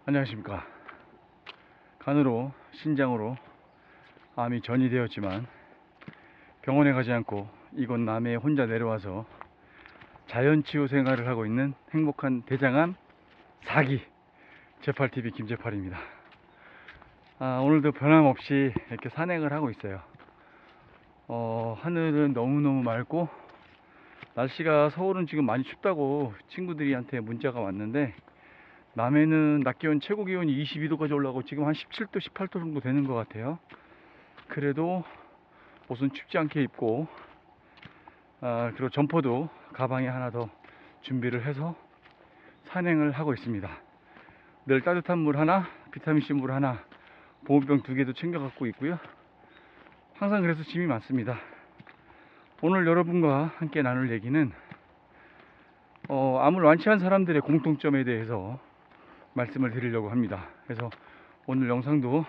안녕하십니까. 간으로 신장으로 암이 전이되었지만 병원에 가지 않고 이곳 남해에 혼자 내려와서 자연치유 생활을 하고 있는 행복한 대장암 4기 제팔TV 김제팔입니다. 오늘도 변함없이 이렇게 산행을 하고 있어요. 하늘은 너무너무 맑고 날씨가 서울은 지금 많이 춥다고 친구들이한테 문자가 왔는데, 남해는 낮 기온 최고 기온이 22도까지 올라가고 지금 한 17도 18도 정도 되는 것 같아요. 그래도 옷은 춥지 않게 입고 그리고 점퍼도 가방에 하나 더 준비를 해서 산행을 하고 있습니다. 늘 따뜻한 물 하나, 비타민C 물 하나, 보온병 2개도 챙겨 갖고 있고요. 항상 그래서 짐이 많습니다. 오늘 여러분과 함께 나눌 얘기는 암을 완치한 사람들의 공통점에 대해서 말씀을 드리려고 합니다. 그래서 오늘 영상도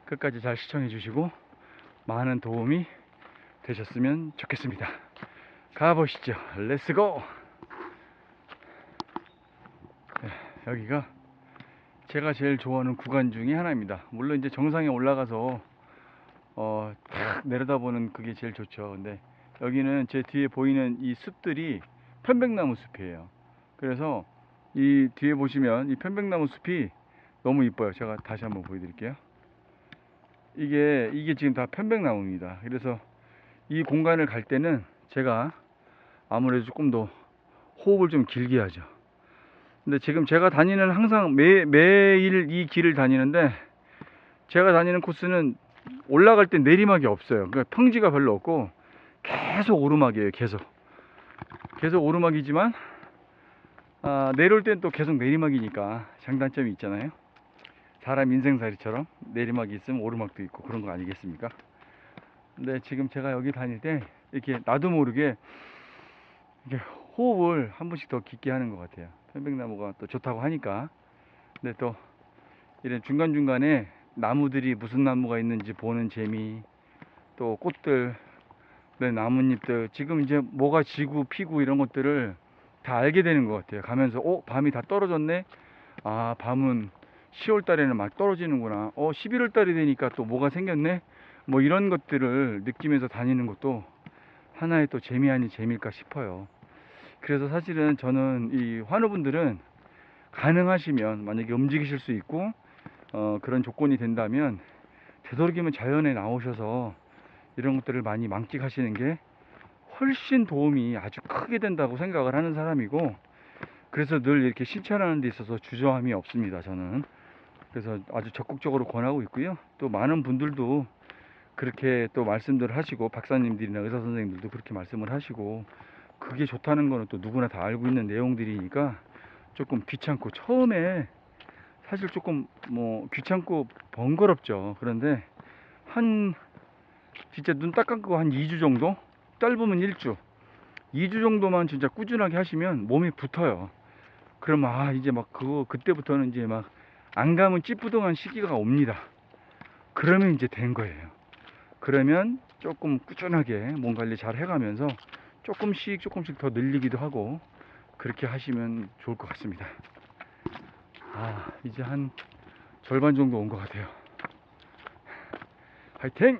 끝까지 잘 시청해 주시고 많은 도움이 되셨으면 좋겠습니다. 가보시죠. 렛츠고! 여기가 제가 제일 좋아하는 구간 중에 하나입니다. 물론 이제 정상에 올라가서 탁 내려다보는 그게 제일 좋죠. 근데 여기는 제 뒤에 보이는 이 숲들이 편백나무 숲이에요. 그래서 이 뒤에 보시면 이 편백나무 숲이 너무 이뻐요. 제가 다시 한번 보여드릴게요. 이게 지금 다 편백나무입니다. 그래서 이 공간을 갈 때는 제가 아무래도 조금 더 호흡을 좀 길게 하죠. 근데 지금 제가 다니는 항상 매일 이 길을 다니는데, 제가 다니는 코스는 올라갈 때 내리막이 없어요. 그러니까 평지가 별로 없고 계속 오르막이에요. 계속 오르막이지만 내려올 땐 또 계속 내리막이니까 장단점이 있잖아요. 사람 인생살이처럼 내리막이 있으면 오르막도 있고 그런 거 아니겠습니까? 근데 지금 제가 여기 다닐 때 이렇게 나도 모르게 이렇게 호흡을 한 번씩 더 깊게 하는 것 같아요. 편백나무가 또 좋다고 하니까. 근데 또 이런 중간중간에 나무들이 무슨 나무가 있는지 보는 재미, 또 꽃들, 나뭇잎들, 지금 이제 뭐가 지고 피고 이런 것들을 다 알게 되는 것 같아요. 가면서 밤이 다 떨어졌네. 밤은 10월 달에는 막 떨어지는구나. 11월 달이 되니까 또 뭐가 생겼네. 뭐 이런 것들을 느끼면서 다니는 것도 하나의 또 재미 아닌 재미일까 싶어요. 그래서 사실은 저는 이 환우분들은 가능하시면, 만약에 움직이실 수 있고 그런 조건이 된다면 되도록이면 자연에 나오셔서 이런 것들을 많이 만끽하시는 게 훨씬 도움이 아주 크게 된다고 생각을 하는 사람이고, 그래서 늘 이렇게 실천하는 데 있어서 주저함이 없습니다, 저는. 그래서 아주 적극적으로 권하고 있고요. 또 많은 분들도 그렇게 또 말씀들 하시고, 박사님들이나 의사 선생님들도 그렇게 말씀을 하시고, 그게 좋다는 거는 또 누구나 다 알고 있는 내용들이니까 조금 귀찮고, 처음에 사실 조금 귀찮고 번거롭죠. 그런데 진짜 눈 딱 감고 한 2주 정도, 짧으면 1주, 2주 정도만 진짜 꾸준하게 하시면 몸이 붙어요. 그럼 이제 막 그때부터는 이제 막 안 가면 찌뿌둥한 시기가 옵니다. 그러면 이제 된 거예요. 그러면 조금 꾸준하게 몸 관리 잘 해가면서 조금씩 더 늘리기도 하고 그렇게 하시면 좋을 것 같습니다. 이제 한 절반 정도 온 것 같아요. 화이팅!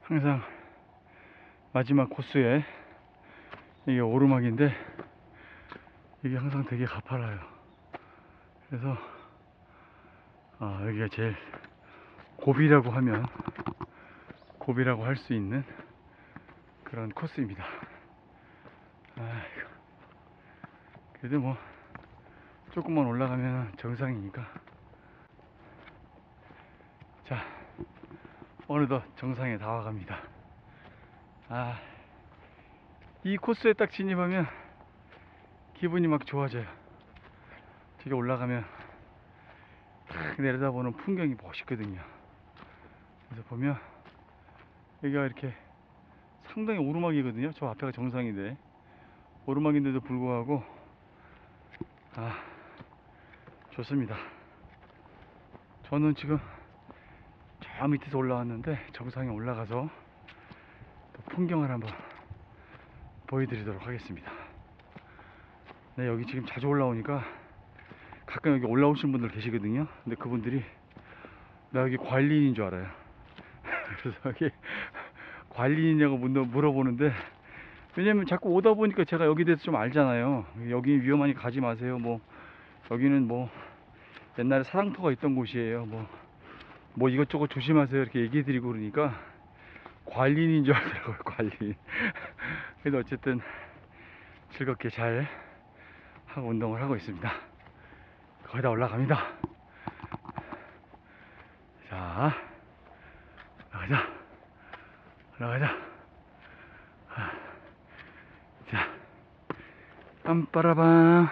항상 마지막 코스에 이게 오르막인데 이게 항상 되게 가파라요. 그래서 여기가 제일 고비라고 할 수 있는 그런 코스입니다. 그래도 뭐 조금만 올라가면 정상이니까. 자, 어느덧 정상에 다 와갑니다. 이 코스에 딱 진입하면 기분이 막 좋아져요. 저기 올라가면 탁 내려다보는 풍경이 멋있거든요. 그래서 보면 여기가 이렇게 상당히 오르막이거든요. 저 앞에가 정상인데, 오르막인데도 불구하고 좋습니다. 저는 지금 저 밑에서 올라왔는데 정상에 올라가서 또 풍경을 한번 보여드리도록 하겠습니다. 네, 여기 지금 자주 올라오니까 가끔 여기 올라오신 분들 계시거든요. 근데 그분들이 나 여기 관리인인 줄 알아요. 그래서 여기 관리인이냐고 물어보는데, 왜냐면 자꾸 오다 보니까 제가 여기 대해서 좀 알잖아요. 여기 위험하니 가지 마세요. 뭐 여기는 뭐 옛날에 사랑터가 있던 곳이에요. 뭐 이것저것 조심하세요. 이렇게 얘기해 드리고 그러니까 관리인인 줄 알더라고요. 관리인. 그래서 어쨌든 즐겁게 잘 하고 운동을 하고 있습니다. 거의 다 올라갑니다. 자, 올라가자. 올라가자. 자, 빰빠라밤.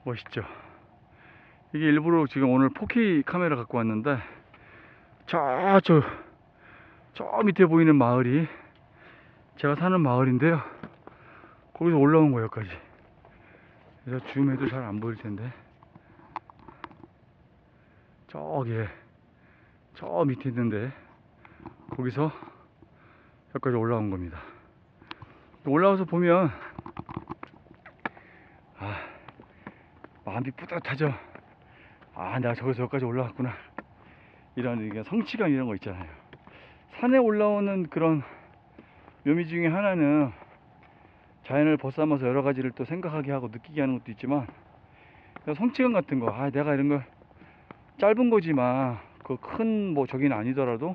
멋있죠? 이게 일부러 지금 오늘 4K 카메라 갖고 왔는데, 저 밑에 보이는 마을이 제가 사는 마을인데요. 거기서 올라온 거예요, 여기까지. 그래서 줌해도 잘 안 보일 텐데, 저 밑에 있는데, 거기서 여기까지 올라온 겁니다. 올라와서 보면, 마음이 뿌듯하죠. 내가 저기서 여기까지 올라왔구나. 이런 성취감 이런 거 있잖아요. 산에 올라오는 그런 묘미 중에 하나는 자연을 벗삼아서 여러 가지를 또 생각하게 하고 느끼게 하는 것도 있지만, 성취감 같은 거, 내가 이런 걸 짧은 거지만 그 큰 뭐 저기는 아니더라도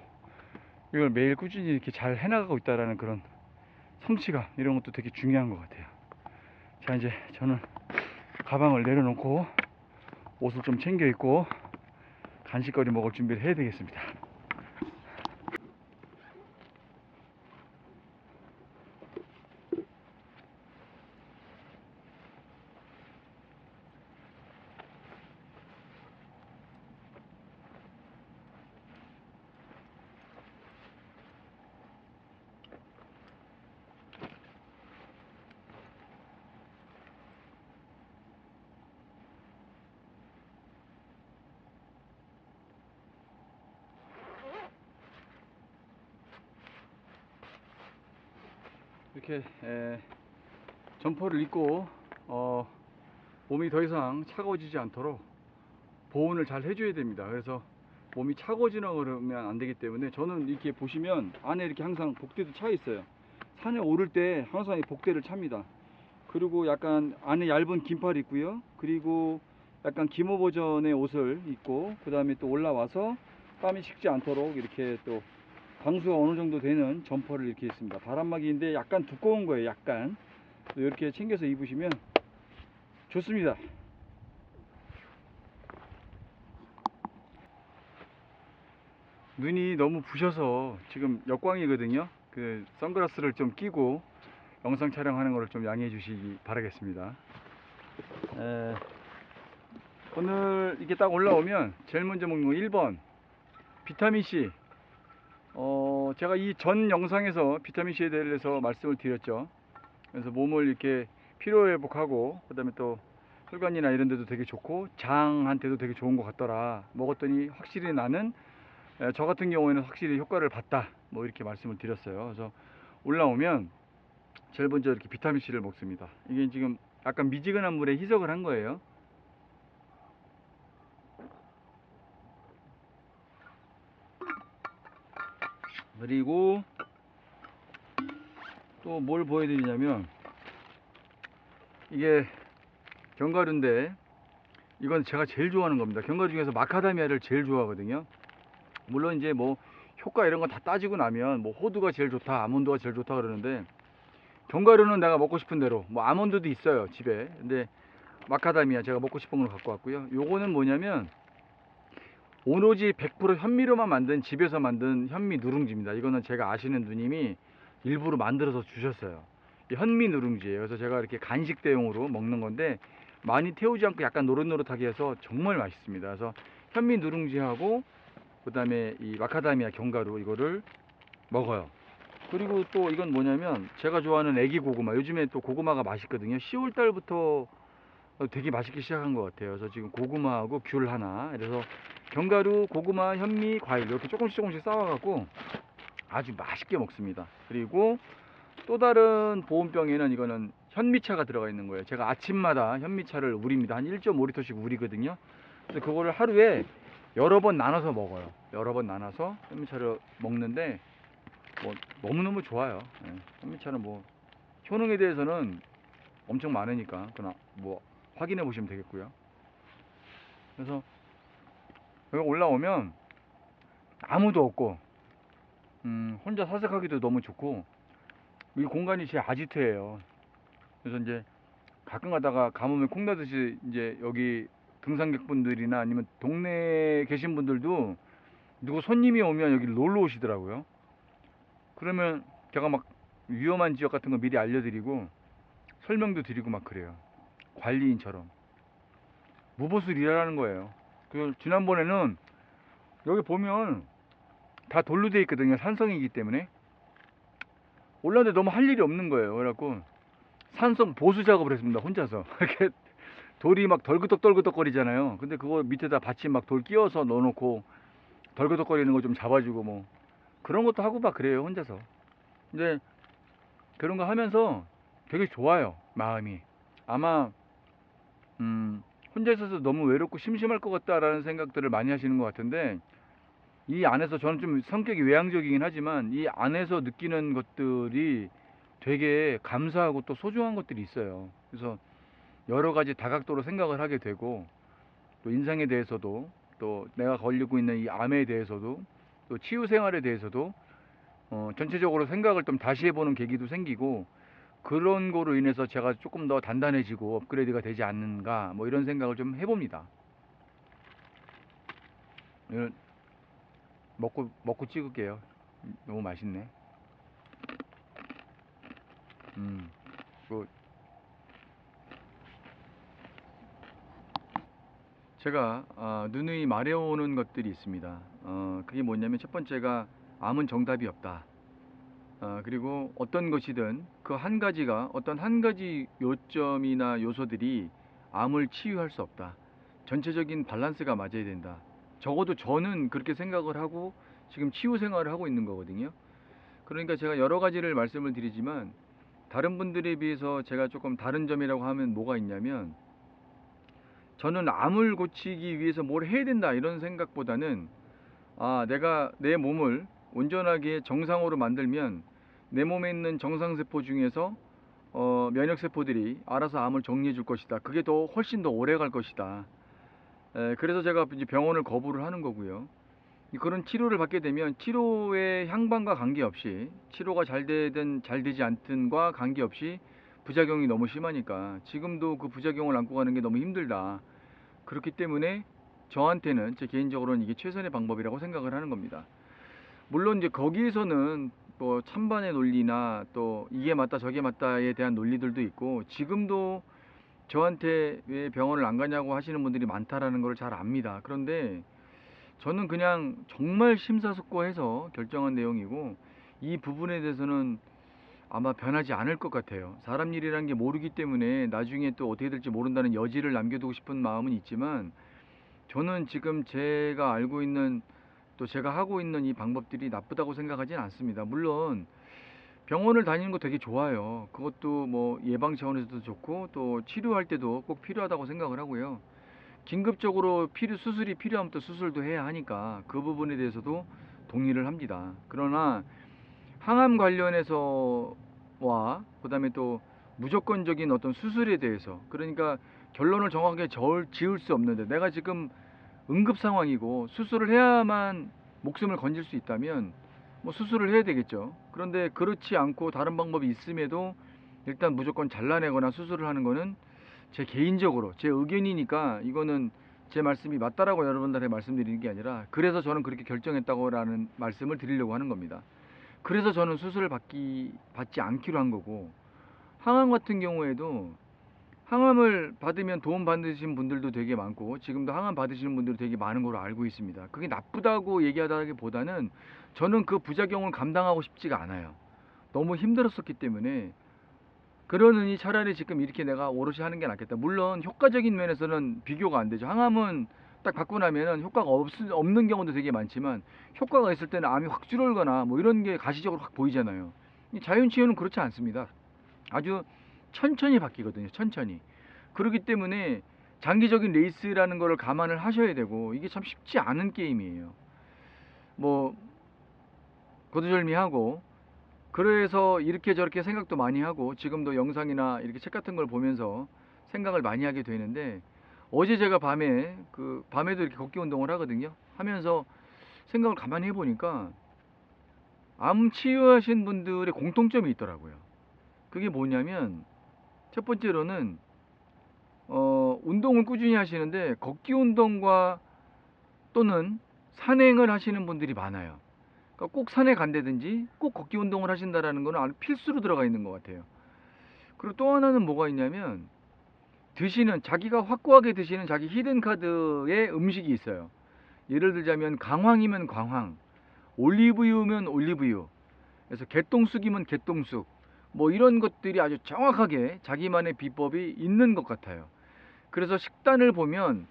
이걸 매일 꾸준히 이렇게 잘 해나가고 있다라는 그런 성취감, 이런 것도 되게 중요한 것 같아요. 자, 이제 저는 가방을 내려놓고 옷을 좀 챙겨 입고 간식거리 먹을 준비를 해야 되겠습니다. 이렇게 점퍼를 입고 몸이 더 이상 차가워지지 않도록 보온을 잘 해줘야 됩니다. 그래서 몸이 차가워지나 그러면 안 되기 때문에 저는 이렇게 보시면 안에 이렇게 항상 복대도 차 있어요. 산에 오를 때 항상 이 복대를 찹니다. 그리고 약간 안에 얇은 긴팔이 있고요. 그리고 약간 기모 버전의 옷을 입고, 그 다음에 또 올라와서 땀이 식지 않도록 이렇게 또 방수가 어느 정도 되는 점퍼를 이렇게 있습니다. 바람막이인데 약간 두꺼운 거예요. 약간 이렇게 챙겨서 입으시면 좋습니다. 눈이 너무 부셔서 지금 역광이거든요. 그 선글라스를 좀 끼고 영상 촬영하는 것을 좀 양해해 주시기 바라겠습니다. 오늘 이게 딱 올라오면 제일 먼저 먹는 거 1번 비타민C. 제가 이 전 영상에서 비타민C에 대해서 말씀을 드렸죠. 그래서 몸을 이렇게 피로회복하고, 그 다음에 또 혈관이나 이런 데도 되게 좋고 장한테도 되게 좋은 것 같더라. 먹었더니 확실히 나는, 저 같은 경우에는 확실히 효과를 봤다, 뭐 이렇게 말씀을 드렸어요. 그래서 올라오면 제일 먼저 이렇게 비타민C를 먹습니다. 이게 지금 약간 미지근한 물에 희석을 한 거예요. 그리고 또 뭘 보여드리냐면, 이게 견과류인데 이건 제가 제일 좋아하는 겁니다. 견과류 중에서 마카다미아를 제일 좋아하거든요. 물론 이제 뭐 효과 이런 거 다 따지고 나면 뭐 호두가 제일 좋다, 아몬드가 제일 좋다 그러는데, 견과류는 내가 먹고 싶은 대로, 뭐 아몬드도 있어요 집에. 근데 마카다미아 제가 먹고 싶은 걸 갖고 왔고요. 요거는 뭐냐면 오로지 100% 현미로만 만든, 집에서 만든 현미 누룽지입니다. 이거는 제가 아시는 누님이 일부러 만들어서 주셨어요. 현미 누룽지예요. 그래서 제가 이렇게 간식 대용으로 먹는 건데, 많이 태우지 않고 약간 노릇노릇하게 해서 정말 맛있습니다. 그래서 현미 누룽지하고 그 다음에 이 마카다미아 견과류, 이거를 먹어요. 그리고 또 이건 뭐냐면 제가 좋아하는 애기 고구마. 요즘에 또 고구마가 맛있거든요. 10월 달부터 되게 맛있게 시작한 것 같아요. 그래서 지금 고구마하고 귤 하나, 그래서 견과류, 고구마, 현미, 과일 이렇게 조금씩 조금씩 싸워갖고 아주 맛있게 먹습니다. 그리고 또 다른 보온병에는 이거는 현미차가 들어가 있는 거예요. 제가 아침마다 현미차를 우립니다. 한 1.5리터씩 우리거든요. 그래서 그거를 하루에 여러 번 나눠서 먹어요. 여러 번 나눠서 현미차를 먹는데 뭐 너무너무 좋아요. 예. 현미차는 뭐 효능에 대해서는 엄청 많으니까 그나 뭐 확인해 보시면 되겠고요. 그래서 여기 올라오면 아무도 없고 혼자 사색하기도 너무 좋고 이 공간이 제 아지트예요. 그래서 이제 가끔 가다가 가뭄에 콩나듯이 이제 여기 등산객분들이나 아니면 동네에 계신 분들도 누구 손님이 오면 여기 놀러 오시더라고요. 그러면 제가 막 위험한 지역 같은 거 미리 알려드리고 설명도 드리고 막 그래요. 관리인처럼 무보수 일하라는 거예요. 그 지난번에는 여기 보면 다 돌로 돼 있거든요. 산성이기 때문에 올라오는데 너무 할 일이 없는 거예요. 그래갖고 산성 보수 작업을 했습니다. 혼자서 이렇게 돌이 막 덜그덕덜그덕 거리잖아요. 근데 그거 밑에다 받침 막 돌 끼워서 넣어놓고 덜그덕거리는 거 좀 잡아주고 뭐 그런 것도 하고 막 그래요. 혼자서. 근데 그런 거 하면서 되게 좋아요. 마음이. 아마 혼자 있어서 너무 외롭고 심심할 것 같다라는 생각들을 많이 하시는 것 같은데 이 안에서 저는 좀 성격이 외향적이긴 하지만 이 안에서 느끼는 것들이 되게 감사하고 또 소중한 것들이 있어요. 그래서 여러 가지 다각도로 생각을 하게 되고 또 인생에 대해서도 또 내가 걸리고 있는 이 암에 대해서도 또 치유 생활에 대해서도 전체적으로 생각을 좀 다시 해보는 계기도 생기고 그런 거로 인해서 제가 조금 더 단단해지고 업그레이드가 되지 않는가 뭐 이런 생각을 좀 해봅니다. 이걸 먹고 찍을게요. 너무 맛있네. 그 제가 누누이 말해오는 것들이 있습니다. 그게 뭐냐면 첫 번째가 암은 정답이 없다. 그리고 어떤 것이든 그 한 가지가 어떤 한 가지 요점이나 요소들이 암을 치유할 수 없다. 전체적인 밸런스가 맞아야 된다. 적어도 저는 그렇게 생각을 하고 지금 치유 생활을 하고 있는 거거든요. 그러니까 제가 여러 가지를 말씀을 드리지만 다른 분들에 비해서 제가 조금 다른 점이라고 하면 뭐가 있냐면 저는 암을 고치기 위해서 뭘 해야 된다 이런 생각보다는 내가 내 몸을 온전하게 정상으로 만들면 내 몸에 있는 정상세포 중에서 면역세포들이 알아서 암을 정리해 줄 것이다. 그게 더 훨씬 더 오래 갈 것이다. 그래서 제가 이제 병원을 거부를 하는 거고요. 그런 치료를 받게 되면 치료의 향방과 관계없이 치료가 잘 되든 잘 되지 않든과 관계없이 부작용이 너무 심하니까 지금도 그 부작용을 안고 가는 게 너무 힘들다. 그렇기 때문에 저한테는 제 개인적으로는 이게 최선의 방법이라고 생각을 하는 겁니다. 물론 이제 거기에서는 또 찬반의 논리나 또 이게 맞다 저게 맞다에 대한 논리들도 있고 지금도 저한테 왜 병원을 안 가냐고 하시는 분들이 많다라는 걸 잘 압니다. 그런데 저는 그냥 정말 심사숙고해서 결정한 내용이고 이 부분에 대해서는 아마 변하지 않을 것 같아요. 사람 일이라는 게 모르기 때문에 나중에 또 어떻게 될지 모른다는 여지를 남겨두고 싶은 마음은 있지만 저는 지금 제가 알고 있는 또 제가 하고 있는 이 방법들이 나쁘다고 생각하진 않습니다. 물론 병원을 다니는 거 되게 좋아요. 그것도 뭐 예방 차원에서도 좋고 또 치료할 때도 꼭 필요하다고 생각을 하고요. 긴급적으로 수술이 필요하면 또 수술도 해야 하니까 그 부분에 대해서도 동의를 합니다. 그러나 항암 관련해서와 그다음에 또 무조건적인 어떤 수술에 대해서 그러니까 결론을 정확하게 지을 수 없는데 내가 지금 응급 상황이고 수술을 해야만 목숨을 건질 수 있다면 뭐 수술을 해야 되겠죠. 그런데 그렇지 않고 다른 방법이 있음에도 일단 무조건 잘라내거나 수술을 하는 거는 제 개인적으로 제 의견이니까 이거는 제 말씀이 맞다라고 여러분들한테 말씀드리는 게 아니라 그래서 저는 그렇게 결정했다고라는 말씀을 드리려고 하는 겁니다. 그래서 저는 수술을 받지 않기로 한 거고 항암 같은 경우에도 항암을 받으면 도움 받으신 분들도 되게 많고 지금도 항암 받으시는 분들도 되게 많은 걸로 알고 있습니다. 그게 나쁘다고 얘기하다기보다는 저는 그 부작용을 감당하고 싶지가 않아요. 너무 힘들었었기 때문에 그러느니 차라리 지금 이렇게 내가 오롯이 하는 게 낫겠다. 물론 효과적인 면에서는 비교가 안 되죠. 항암은 딱 받고 나면은 효과가 없는 경우도 되게 많지만 효과가 있을 때는 암이 확 줄어들거나 뭐 이런 게 가시적으로 확 보이잖아요. 이 자연치유는 그렇지 않습니다. 아주 천천히 바뀌거든요. 천천히. 그렇기 때문에 장기적인 레이스라는 거를 감안을 하셔야 되고 이게 참 쉽지 않은 게임이에요. 뭐 거두절미하고 그래서 이렇게 저렇게 생각도 많이 하고 지금도 영상이나 이렇게 책 같은 걸 보면서 생각을 많이 하게 되는데 어제 제가 밤에도 이렇게 걷기 운동을 하거든요. 하면서 생각을 가만히 해보니까 암 치유하신 분들의 공통점이 있더라고요. 그게 뭐냐면 첫 번째로는 운동을 꾸준히 하시는데 걷기 운동과 또는 산행을 하시는 분들이 많아요. 그러니까 꼭 산에 간다든지 꼭 걷기 운동을 하신다라는 거는 아주 필수로 들어가 있는 것 같아요. 그리고 또 하나는 뭐가 있냐면 드시는 자기가 확고하게 드시는 자기 히든 카드의 음식이 있어요. 예를 들자면 강황이면 강황, 올리브유면 올리브유, 그래서 개똥쑥이면 개똥쑥, 뭐 이런 것들이 아주 정확하게 자기만의 비법이 있는 것 같아요. 그래서 식단을 보면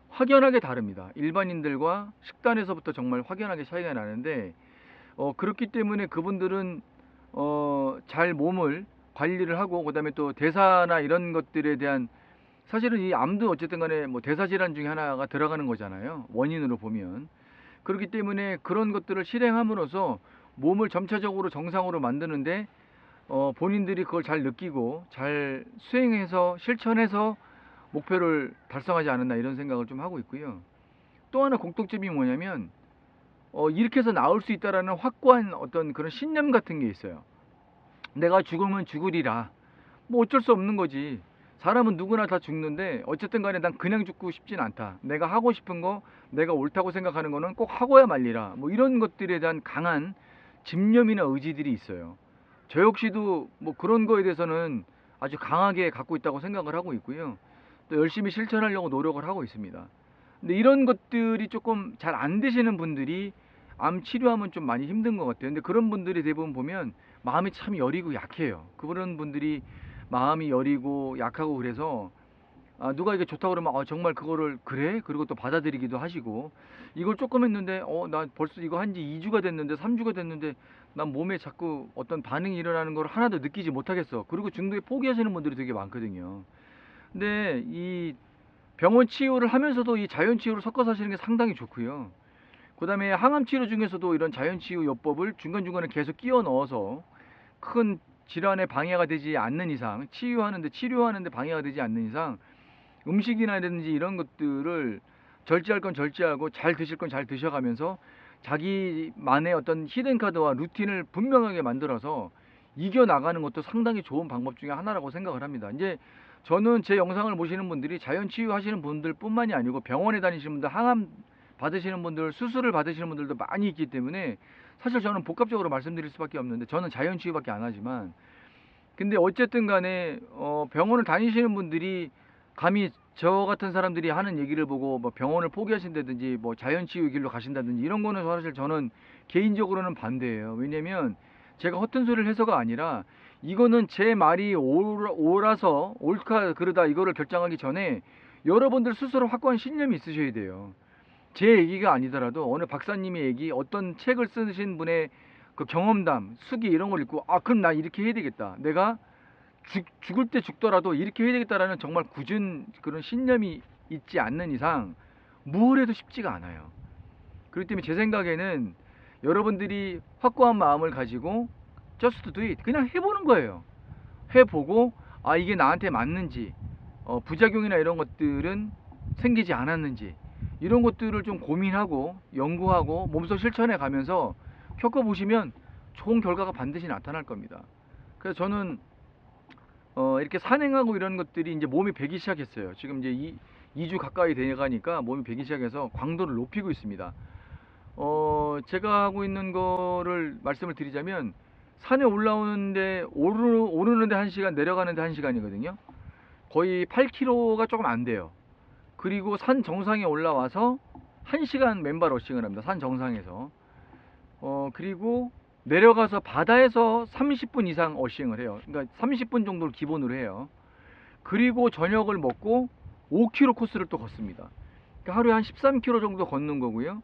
확연하게 다릅니다. 일반인들과 식단에서부터 정말 확연하게 차이가 나는데 그렇기 때문에 그분들은 잘 몸을 관리를 하고 그다음에 또 대사나 이런 것들에 대한 사실은 이 암도 어쨌든 간에 뭐 대사 질환 중에 하나가 들어가는 거잖아요. 원인으로 보면. 그렇기 때문에 그런 것들을 실행함으로써 몸을 점차적으로 정상으로 만드는데 본인들이 그걸 잘 느끼고 잘 수행해서 실천해서 목표를 달성하지 않았나 이런 생각을 좀 하고 있고요. 또 하나 공통점이 뭐냐면 이렇게 해서 나올 수 있다라는 확고한 어떤 그런 신념 같은 게 있어요. 내가 죽으면 죽으리라. 뭐 어쩔 수 없는 거지. 사람은 누구나 다 죽는데 어쨌든 간에 난 그냥 죽고 싶진 않다. 내가 하고 싶은 거, 내가 옳다고 생각하는 거는 꼭 하고야 말리라. 뭐 이런 것들에 대한 강한 집념이나 의지들이 있어요. 저 역시도 뭐 그런 거에 대해서는 아주 강하게 갖고 있다고 생각을 하고 있고요. 또 열심히 실천하려고 노력을 하고 있습니다. 근데 이런 것들이 조금 잘 안 되시는 분들이 암 치료하면 좀 많이 힘든 것 같아요. 근데 그런 분들이 대부분 보면 마음이 참 여리고 약해요. 그런 분들이 마음이 여리고 약하고 그래서 누가 이게 좋다고 그러면 정말 그거를 그래? 그리고 또 받아들이기도 하시고 이걸 조금 했는데 나 벌써 이거 한지 2주가 됐는데 3주가 됐는데 난 몸에 자꾸 어떤 반응이 일어나는 걸 하나도 느끼지 못하겠어. 그리고 중도에 포기하시는 분들이 되게 많거든요. 근데 이 병원 치유를 하면서도 이 자연 치유를 섞어서 하시는 게 상당히 좋고요. 그다음에 항암 치료 중에서도 이런 자연 치유 요법을 중간중간에 계속 끼워 넣어서 큰 질환에 방해가 되지 않는 이상, 치료하는데 방해가 되지 않는 이상 음식이나든지 이런 것들을 절제할 건 절제하고 잘 드실 건 잘 드셔가면서 자기만의 어떤 히든 카드와 루틴을 분명하게 만들어서 이겨 나가는 것도 상당히 좋은 방법 중에 하나라고 생각을 합니다. 이제 저는 제 영상을 보시는 분들이 자연 치유하시는 분들뿐만이 아니고 병원에 다니시는 분들, 항암 받으시는 분들, 수술을 받으시는 분들도 많이 있기 때문에 사실 저는 복합적으로 말씀드릴 수밖에 없는데 저는 자연 치유밖에 안 하지만 근데 어쨌든 간에 병원을 다니시는 분들이 감히 저 같은 사람들이 하는 얘기를 보고 뭐 병원을 포기하신다든지 뭐 자연치유 길로 가신다든지 이런 거는 사실 저는 개인적으로는 반대예요. 왜냐면 제가 허튼 소리를 해서가 아니라 이거는 제 말이 옳아서 옳다 그르다 이거를 결정하기 전에 여러분들 스스로 확고한 신념이 있으셔야 돼요. 제 얘기가 아니더라도 어느 박사님의 얘기, 어떤 책을 쓰신 분의 그 경험담, 수기 이런 걸 읽고 그럼 나 이렇게 해야 되겠다. 내가 죽을 때 죽더라도 이렇게 해야 되겠다라는 정말 굳은 그런 신념이 있지 않는 이상 뭘 해도 쉽지가 않아요. 그렇기 때문에 제 생각에는 여러분들이 확고한 마음을 가지고 just do it 그냥 해보는 거예요. 해보고 이게 나한테 맞는지 부작용이나 이런 것들은 생기지 않았는지 이런 것들을 좀 고민하고 연구하고 몸소 실천해 가면서 겪어보시면 좋은 결과가 반드시 나타날 겁니다. 그래서 저는 이렇게 산행하고 이런 것들이 이제 몸이 배기 시작했어요. 지금 이제 2주 가까이 돼가니까 몸이 배기 시작해서 광도를 높이고 있습니다. 제가 하고 있는 거를 말씀을 드리자면 산에 올라오는데 오르는데 1시간 내려가는데 1시간이거든요. 거의 8km가 조금 안 돼요. 그리고 산 정상에 올라와서 1시간 맨발 어싱을 합니다. 산 정상에서. 그리고 내려가서 바다에서 30분 이상 어싱을 해요. 그러니까 30분 정도를 기본으로 해요. 그리고 저녁을 먹고 5km 코스를 또 걷습니다. 그러니까 하루에 한 13km 정도 걷는 거고요.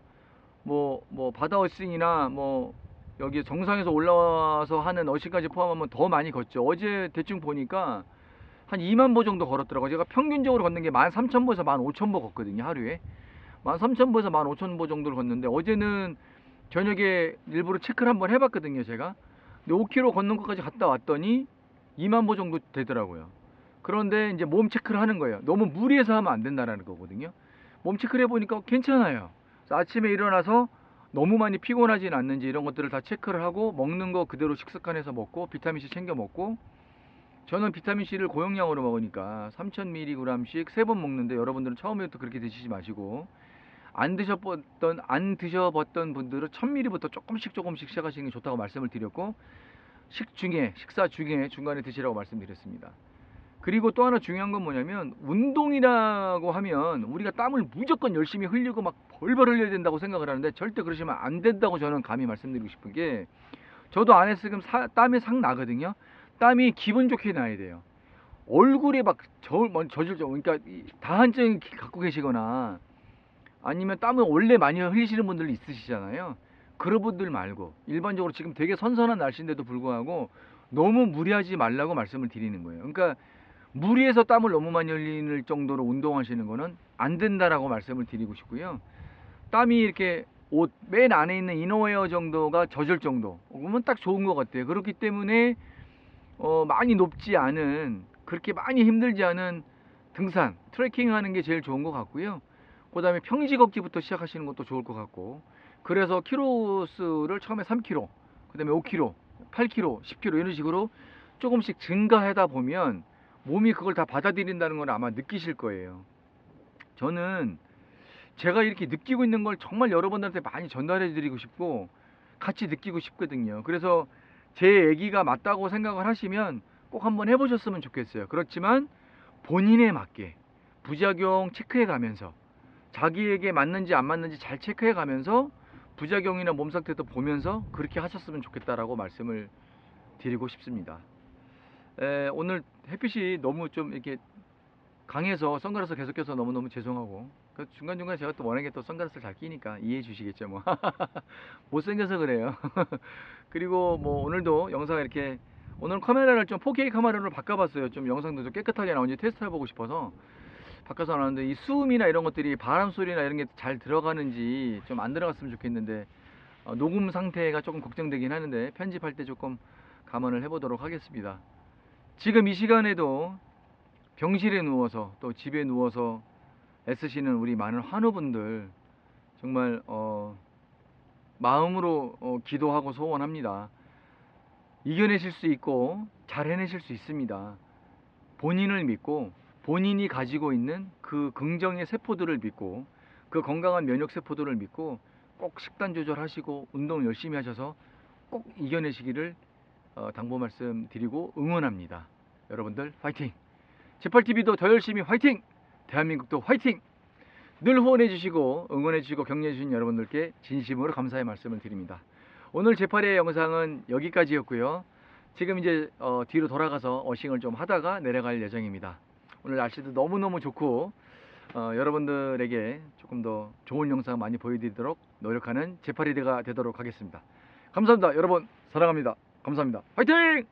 뭐 바다 어싱이나 뭐 여기 정상에서 올라와서 하는 어싱까지 포함하면 더 많이 걷죠. 어제 대충 보니까 한 2만 보 정도 걸었더라고요. 제가 평균적으로 걷는 게 13,000보에서 15,000보 걷거든요, 하루에. 13,000보에서 15,000보 정도를 걷는데 어제는 저녁에 일부러 체크를 한번 해봤거든요, 제가. 근데 5km 걷는 것까지 갔다 왔더니 2만 보 정도 되더라고요. 그런데 이제 몸 체크를 하는 거예요. 너무 무리해서 하면 안 된다라는 거거든요. 몸 체크를 해보니까 괜찮아요. 그래서 아침에 일어나서 너무 많이 피곤하진 않는지 이런 것들을 다 체크를 하고 먹는 거 그대로 식습관해서 먹고 비타민C 챙겨 먹고 저는 비타민C를 고용량으로 먹으니까 3000mg씩 3번 먹는데 여러분들은 처음에부터 그렇게 드시지 마시고 안 드셔봤던 분들은 1000mg부터 조금씩 시작하시는 게 좋다고 말씀을 드렸고 식사 중에 중간에 드시라고 말씀드렸습니다. 그리고 또 하나 중요한 건 뭐냐면 운동이라고 하면 우리가 땀을 무조건 열심히 흘리고 막 벌벌 흘려야 된다고 생각을 하는데 절대 그러시면 안 된다고 저는 감히 말씀드리고 싶은 게 저도 안에 지금 땀이 싹 나거든요. 땀이 기분 좋게 나야 돼요. 얼굴에 막 젖을 그러니까 다한증 갖고 계시거나 아니면 땀을 원래 많이 흘리시는 분들 있으시잖아요. 그런 분들 말고 일반적으로 지금 되게 선선한 날씨인데도 불구하고 너무 무리하지 말라고 말씀을 드리는 거예요. 그러니까 무리해서 땀을 너무 많이 흘리는 정도로 운동하시는 거는 안 된다라고 말씀을 드리고 싶고요. 땀이 이렇게 옷 맨 안에 있는 이너웨어 정도가 젖을 정도 그러면 딱 좋은 것 같아요. 그렇기 때문에 많이 높지 않은 그렇게 많이 힘들지 않은 등산 트레킹 하는 게 제일 좋은 것 같고요. 그 다음에 평지 걷기부터 시작하시는 것도 좋을 것 같고 그래서 키로수를 처음에 3km 그 다음에 5km 8km 10km 이런 식으로 조금씩 증가하다 보면 몸이 그걸 다 받아들인다는 걸 아마 느끼실 거예요. 저는 제가 이렇게 느끼고 있는 걸 정말 여러분들한테 많이 전달해 드리고 싶고 같이 느끼고 싶거든요. 그래서 제 얘기가 맞다고 생각을 하시면 꼭 한번 해보셨으면 좋겠어요. 그렇지만 본인에 맞게 부작용 체크해 가면서 자기에게 맞는지 안 맞는지 잘 체크해 가면서 부작용이나 몸 상태도 보면서 그렇게 하셨으면 좋겠다라고 말씀을 드리고 싶습니다. 오늘 햇빛이 너무 좀 이렇게 강해서 선글라스 계속 껴서 너무너무 죄송하고 중간중간에 제가 또 워낙에 또 선글라스를 잘 끼니까 이해해 주시겠죠 뭐. 못생겨서 그래요. 그리고 뭐 오늘도 영상 이렇게 오늘 카메라를 좀 4K 카메라로 바꿔봤어요. 좀 영상도 좀 깨끗하게 나오는지 테스트 해보고 싶어서 바꿔서 나왔는데 이 수음이나 이런 것들이 바람 소리나 이런 게 잘 들어가는지 좀 안 들어갔으면 좋겠는데 녹음 상태가 조금 걱정되긴 하는데 편집할 때 조금 감안을 해보도록 하겠습니다. 지금 이 시간에도 병실에 누워서 또 집에 누워서 애쓰시는 우리 많은 환우분들 정말 마음으로 기도하고 소원합니다. 이겨내실 수 있고 잘 해내실 수 있습니다. 본인을 믿고 본인이 가지고 있는 그 긍정의 세포들을 믿고 그 건강한 면역 세포들을 믿고 꼭 식단 조절하시고 운동 열심히 하셔서 꼭 이겨내시기를 당부 말씀드리고 응원합니다. 여러분들 화이팅! 제팔TV도 더 열심히 화이팅! 대한민국도 화이팅! 늘 후원해 주시고 응원해 주시고 격려해 주신 여러분들께 진심으로 감사의 말씀을 드립니다. 오늘 제8회 영상은 여기까지였고요. 지금 이제 뒤로 돌아가서 어싱을 좀 하다가 내려갈 예정입니다. 오늘 날씨도 너무너무 좋고 여러분들에게 조금 더 좋은 영상 많이 보여드리도록 노력하는 제8회가 되도록 하겠습니다. 감사합니다. 여러분 사랑합니다. 감사합니다. 화이팅!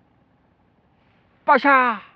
빠샤!